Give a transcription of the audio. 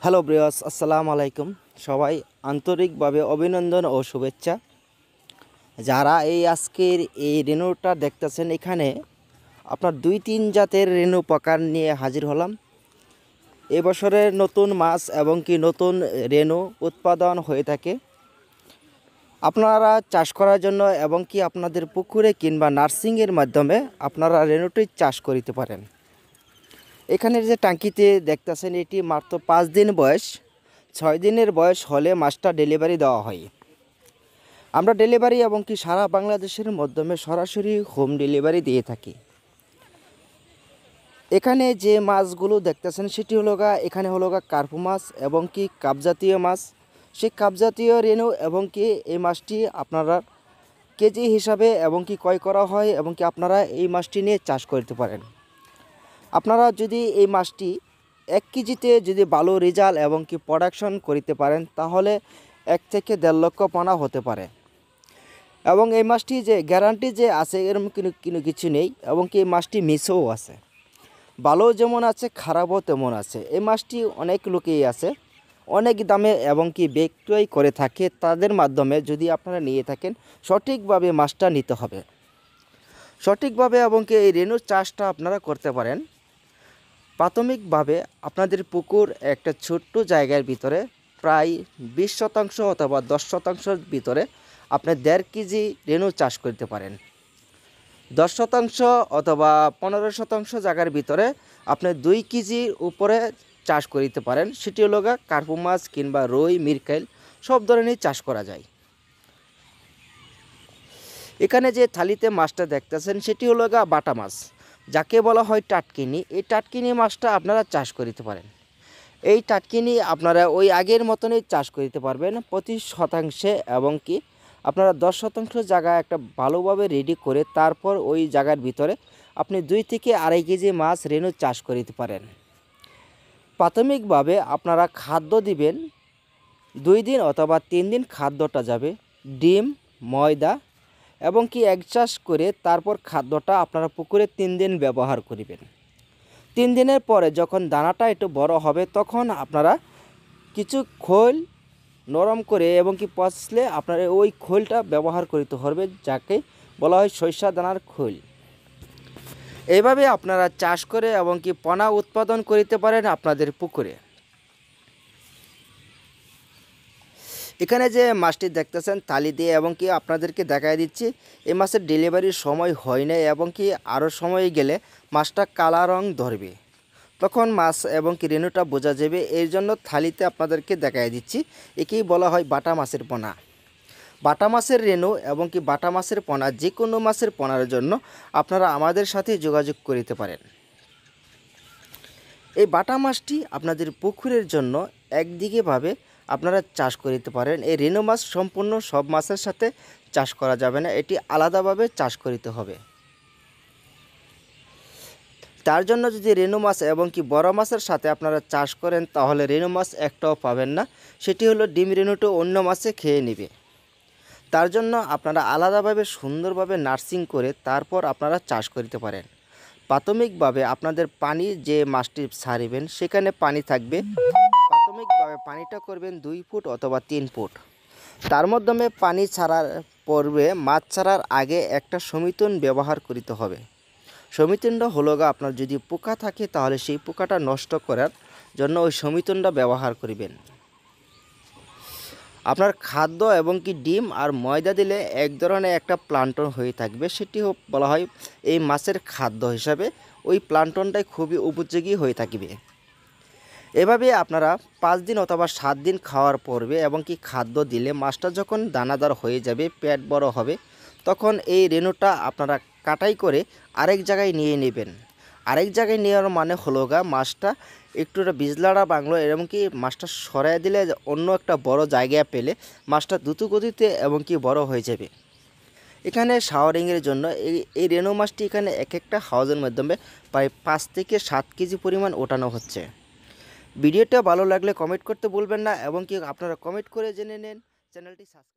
Hello ব্রিয়াস, আসসালামু আলাইকুম। সবাই আন্তরিকভাবে অভিনন্দন ও শুভেচ্ছা। যারা আজকের এই রেনুটা দেখতেছেন, এখানে আপনার 2-3 জাতের রেনু প্রকার নিয়ে হাজির হলাম। এবছরের নতুন মাছ এবং কি নতুন রেনু উৎপাদন হয়ে থাকে। আপনারা চাষ করার জন্য এবং কি আপনাদের পুকুরে কিংবা নার্সিংয়ের মাধ্যমে আপনারা রেনুটি চাষ করিতে পারেন। এখানের যে ট্যাঙ্কিতে দেখতেছেন, এটি মাত্র 5 দিন বয়স। 6 দিনের বয়স হলে মাছটা ডেলিভারি দেওয়া হয়। আমরা ডেলিভারি এবং কি সারা বাংলাদেশের মাধ্যমে সরাসরি হোম ডেলিভারি দিয়ে থাকি। এখানে যে মাছগুলো দেখতেছেন সেটি এখানে কার্পু মাছ এবং কি কাপজাতীয় মাছ। সেই কাপজাতীয় রেনু এবং কি এই মাছটি আপনারা কেজি হিসাবে এবং কি ক্রয় করা হয় এবং কি আপনারা এই মাছটি নিয়ে চাষ করতে পারেন। আপনারা যদি এই মাছটি 1 কেজিতে যদি ভালো রেজাল্ট এবং কি প্রোডাকশন করিতে পারেন, তাহলে 1 থেকে 1.5 লক্ষ পোনা হতে পারে। এবং এই মাছটি যে গ্যারান্টি যে আছে এরকম কোনো কিছু নেই, এবং কি এই মাছটি মিসও আছে। ভালো যেমন আছে, খারাপও তেমন আছে। এই মাছটি অনেক লোকেই আছে অনেক দামে এবং কি বিক্রয় করে থাকে। তাদের মাধ্যমে যদি আপনারা নিয়ে থাকেন, সঠিকভাবে মাছটা নিতে হবে সঠিকভাবে, এবং কি এই রেনুর চাষটা আপনারা করতে পারেন। প্রাথমিকভাবে আপনাদের পুকুর একটা ছোট্ট জায়গার ভিতরে প্রায় 20% অথবা 10%-র ভিতরে আপনি 1.5 কেজি রেনু চাষ করতে পারেন। 10% অথবা 15% জায়গার ভিতরে আপনি 2 কেজির উপরে চাষ করিতে পারেন। সেটি কার্পু মাছ কিংবা রুই, মৃগেল সব ধরনেরই চাষ করা যায়। এখানে যে থালিতে মাছটা দেখতেছেন সেটি বাটা মাছ, যাকে বলা হয় টাটকিনি। এই টাটকিনি মাছটা আপনারা চাষ করিতে পারেন। এই টাটকিনি আপনারা ওই আগের মতনই চাষ করিতে পারবেন প্রতি শতাংশে, এবং কি আপনারা 10% জায়গা একটা ভালোভাবে রেডি করে তারপর ওই জায়গার ভিতরে আপনি 2 থেকে 2.5 কেজি মাছ রেনু চাষ করিতে পারেন। প্রাথমিকভাবে আপনারা খাদ্য দিবেন 2 দিন অথবা 3 দিন। খাদ্যটা যাবে ডিম, ময়দা এবং কি এক চাষ করে তারপর খাদ্যটা আপনারা পুকুরে 3 দিন ব্যবহার করিবেন। 3 দিনের পরে যখন দানাটা একটু বড় হবে, তখন আপনারা কিছু খোল নরম করে এবং কি পচলে আপনারা ওই খোলটা ব্যবহার করিতে হবে, যাকে বলা হয় সরিষা দানার খোল। এইভাবে আপনারা চাষ করে এবং কি পোনা উৎপাদন করিতে পারেন আপনাদের পুকুরে। এখানে যে মাছটি দেখতেছেন থালি দিয়ে, এবং কি আপনাদেরকে দেখাই দিচ্ছি, এই মাছের ডেলিভারির সময় হয় না, এবং কি আরও সময় গেলে মাছটা কালা রং ধরবে, তখন মাছ এবং কি রেনুটা বোঝা যাবে। এর জন্য থালিতে আপনাদেরকে দেখাই দিচ্ছি। একেই বলা হয় বাটা মাছের পোনা। বাটা মাছের রেনু এবং কি বাটা মাছের পোনা, যে কোনো মাছের পোনার জন্য আপনারা আমাদের সাথে যোগাযোগ করিতে পারেন। এই বাটা মাছটি আপনাদের পুকুরের জন্য একদিকেভাবে আপনারা চাষ করিতে পারেন। এই রেনু মাছ সম্পূর্ণ সব মাছের সাথে চাষ করা যাবে না, এটি আলাদাভাবে চাষ করিতে হবে। তার জন্য যদি রেনু মাছ এবং কি বড় মাছের সাথে আপনারা চাষ করেন, তাহলে রেনু মাছ একটাও পাবেন না। সেটি হলো ডিম রেনুটো অন্য মাছে খেয়ে নেবে। তার জন্য আপনারা আলাদাভাবে সুন্দরভাবে নার্সিং করে তারপর আপনারা চাষ করিতে পারেন। প্রাথমিকভাবে আপনাদের পানি যে মাছটি ছাড়িবেন সেখানে পানি থাকবে। প্রাথমিকভাবে পানিটা করবেন 2 ফুট অথবা 3 ফুট। তার মাধ্যমে পানি ছাড়ার পূর্বে, মাছ ছাড়ার আগে একটা সমিতন ব্যবহার করিতে হবে। সমিতনটা আপনার যদি পোকা থাকে, তাহলে সেই পোকাটা নষ্ট করার জন্য ওই সমিতনটা ব্যবহার করিবেন। আপনার খাদ্য এবং কি ডিম আর ময়দা দিলে এক ধরনের একটা প্লান্টন হয়ে থাকবে, সেটি বলা হয় এই মাছের খাদ্য হিসাবে। ওই প্লান্টনটাই খুবই উপযোগী হয়ে থাকবে। এভাবে আপনারা 5 দিন অথবা 7 দিন খাওয়ার পূর্বে এবং কি খাদ্য দিলে মাছটা যখন দানাদার হয়ে যাবে, পেট বড় হবে, তখন এই রেনুটা আপনারা কাটাই করে আরেক জায়গায় নিয়ে নেবেন। আরেক জায়গায় নেওয়ার মানে মাছটা একটু বিজলাড়া বাংলো, এবং কি মাছটা সরাই দিলে অন্য একটা বড় জায়গায় পেলে মাছটা দ্রুত গতিতে এবং কি বড় হয়ে যাবে। এখানে শাওয়ারিংয়ের জন্য এই রেনু মাছটি এখানে এক একটা হাউজের মাধ্যমে প্রায় 5 থেকে 7 কেজি পরিমাণ ওঠানো হচ্ছে। ভিডিওটা ভালো লাগলে কমেন্ট করতে ভুলবেন না, এবং কি আপনারা কমেন্ট করে জেনে নেন। চ্যানেলটি সাবস্ক্রাইব